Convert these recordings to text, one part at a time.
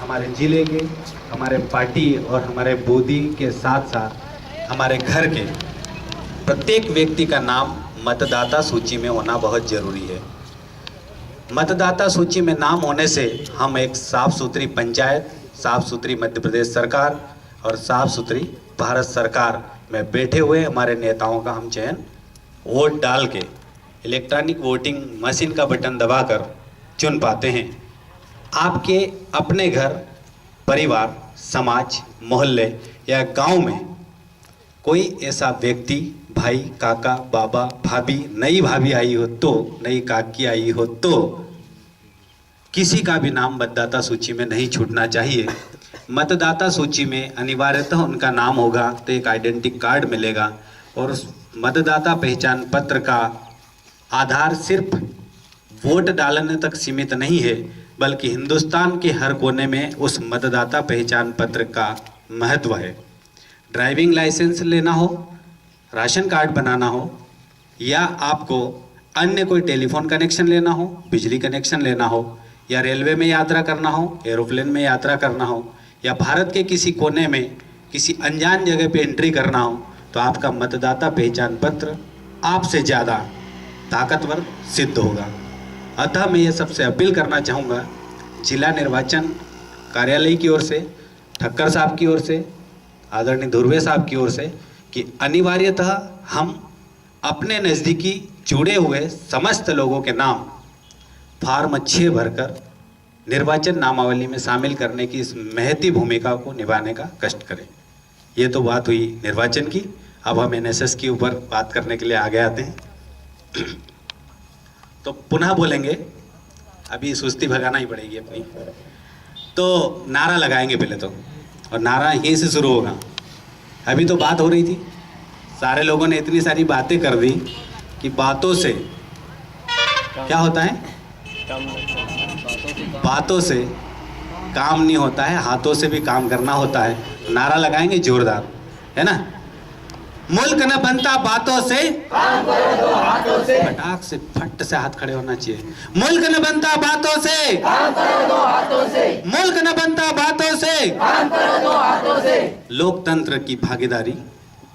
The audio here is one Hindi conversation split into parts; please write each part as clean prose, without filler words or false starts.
हमारे जिले के, हमारे पार्टी और हमारे बोदी के साथ साथ हमारे घर के प्रत्येक व्यक्ति का नाम मतदाता सूची में होना बहुत ज़रूरी है। मतदाता सूची में नाम होने से हम एक साफ़ सुथरी पंचायत, साफ़ सुथरी मध्य प्रदेश सरकार और साफ़ सुथरी भारत सरकार में बैठे हुए हमारे नेताओं का हम चयन वोट डाल के इलेक्ट्रॉनिक वोटिंग मशीन का बटन दबाकर चुन पाते हैं। आपके अपने घर, परिवार, समाज, मोहल्ले या गांव में कोई ऐसा व्यक्ति, भाई, काका, बाबा, भाभी, नई भाभी आई हो तो, नई काकी आई हो तो किसी का भी नाम मतदाता सूची में नहीं छूटना चाहिए। मतदाता सूची में अनिवार्यतः उनका नाम होगा तो एक आइडेंटिटी कार्ड मिलेगा और उस मतदाता पहचान पत्र का आधार सिर्फ वोट डालने तक सीमित नहीं है, बल्कि हिंदुस्तान के हर कोने में उस मतदाता पहचान पत्र का महत्व है। ड्राइविंग लाइसेंस लेना हो, राशन कार्ड बनाना हो या आपको अन्य कोई टेलीफोन कनेक्शन लेना हो, बिजली कनेक्शन लेना हो या रेलवे में यात्रा करना हो, एरोप्लेन में यात्रा करना हो या भारत के किसी कोने में किसी अनजान जगह पे एंट्री करना हो, तो आपका मतदाता पहचान पत्र आपसे ज़्यादा ताकतवर सिद्ध होगा। अतः मैं ये सबसे अपील करना चाहूँगा जिला निर्वाचन कार्यालय की ओर से, ठक्कर साहब की ओर से, आदरणीय धुर्वे साहब की ओर से कि अनिवार्यतः हम अपने नज़दीकी जुड़े हुए समस्त लोगों के नाम फार्म 6 भरकर निर्वाचन नामावली में शामिल करने की इस महती भूमिका को निभाने का कष्ट करें। ये तो बात हुई निर्वाचन की। अब हम एनएसएस के ऊपर बात करने के लिए आगे आते हैं। तो पुनः बोलेंगे, अभी सुस्ती भगाना ही पड़ेगी अपनी। तो नारा लगाएंगे पहले तो, और नारा यहीं से शुरू होगा। अभी तो बात हो रही थी, सारे लोगों ने इतनी सारी बातें कर दी कि बातों से क्या होता है, बातों से काम नहीं होता है, हाथों से भी काम करना होता है। नारा लगाएंगे जोरदार, है ना। मुल्क न बनता बातों से, काम करो दो हाथों से। फटाक से फट से हाथ खड़े होना चाहिए। मुल्क न बनता बातों से, काम करो दो हाथों से। मुल्क न बनता बातों से, काम करो दो हाथों से। लोकतंत्र की भागीदारी,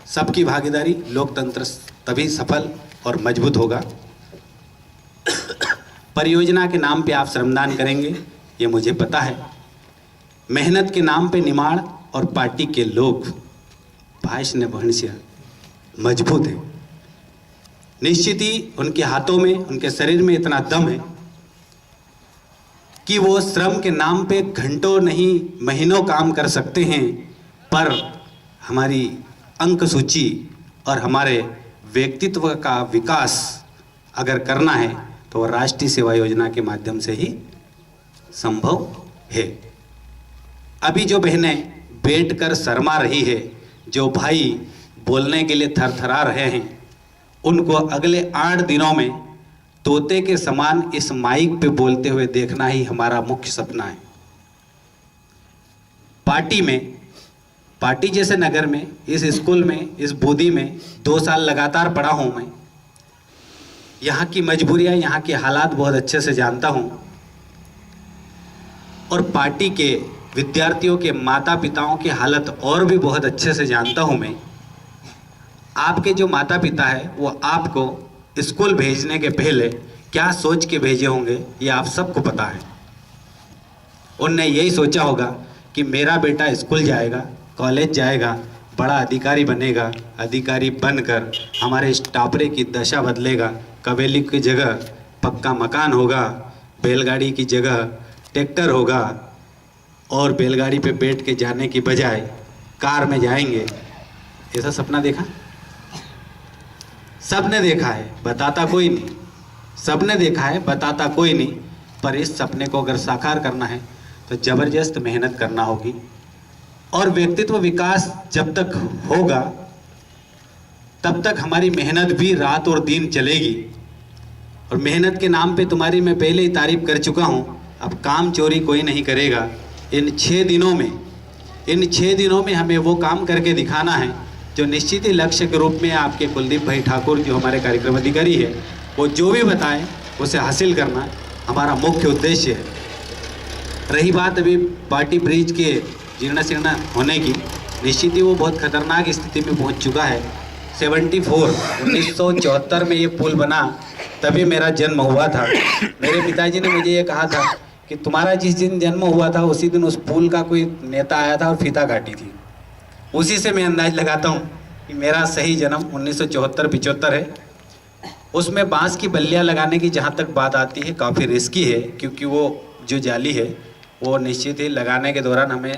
सबकी भागीदारी, लोकतंत्र तभी सफल और मजबूत होगा। परियोजना के नाम पे आप श्रमदान करेंगे, ये मुझे पता है। मेहनत के नाम पे निमाड़ और पार्टी के लोग भाष ने भैंसिया मजबूत है। निश्चित ही उनके हाथों में, उनके शरीर में इतना दम है कि वो श्रम के नाम पे घंटों नहीं महीनों काम कर सकते हैं, पर हमारी अंक सूची और हमारे व्यक्तित्व का विकास अगर करना है तो राष्ट्रीय सेवा योजना के माध्यम से ही संभव है। अभी जो बहनें बैठकर शर्मा रही है, जो भाई बोलने के लिए थरथरा रहे हैं, उनको अगले 8 दिनों में तोते के समान इस माइक पे बोलते हुए देखना ही हमारा मुख्य सपना है। पार्टी में, पार्टी जैसे नगर में, इस स्कूल में, इस बोदी में 2 साल लगातार पढ़ा हूँ मैं। यहाँ की मजबूरियाँ, यहाँ के हालात बहुत अच्छे से जानता हूँ और पार्टी के विद्यार्थियों के माता पिताओं की हालत और भी बहुत अच्छे से जानता हूँ मैं। आपके जो माता पिता है वो आपको स्कूल भेजने के पहले क्या सोच के भेजे होंगे ये आप सबको पता है। उनने यही सोचा होगा कि मेरा बेटा स्कूल जाएगा, कॉलेज जाएगा, बड़ा अधिकारी बनेगा, अधिकारी बनकर हमारे इस टापरे की दशा बदलेगा, कवेली की जगह पक्का मकान होगा, बैलगाड़ी की जगह ट्रैक्टर होगा और बैलगाड़ी पे बैठ के जाने की बजाय कार में जाएंगे। ऐसा सपना देखा? सबने देखा है, बताता कोई नहीं। सबने देखा है, बताता कोई नहीं। पर इस सपने को अगर साकार करना है तो ज़बरदस्त मेहनत करना होगी और व्यक्तित्व विकास जब तक होगा तब तक हमारी मेहनत भी रात और दिन चलेगी। और मेहनत के नाम पे तुम्हारी मैं पहले ही तारीफ कर चुका हूँ। अब काम चोरी कोई नहीं करेगा। इन 6 दिनों में हमें वो काम करके दिखाना है जो निश्चित ही लक्ष्य के रूप में आपके कुलदीप भाई ठाकुर जो हमारे कार्यक्रम अधिकारी है वो जो भी बताएं उसे हासिल करना हमारा मुख्य उद्देश्य है। रही बात अभी पार्टी ब्रिज के जीर्ण शीर्ण होने की, निश्चित ही वो बहुत खतरनाक स्थिति में पहुंच चुका है। 1974 में ये पुल बना, तभी मेरा जन्म हुआ था। मेरे पिताजी ने मुझे ये कहा था कि तुम्हारा जिस दिन जन्म हुआ था उसी दिन उस पुल का कोई नेता आया था और फीता काटी थी। उसी से मैं अंदाज लगाता हूँ कि मेरा सही जन्म 1974-75 है। उसमें बांस की बल्लियाँ लगाने की जहाँ तक बात आती है, काफ़ी रिस्की है, क्योंकि वो जो जाली है वो निश्चित ही लगाने के दौरान हमें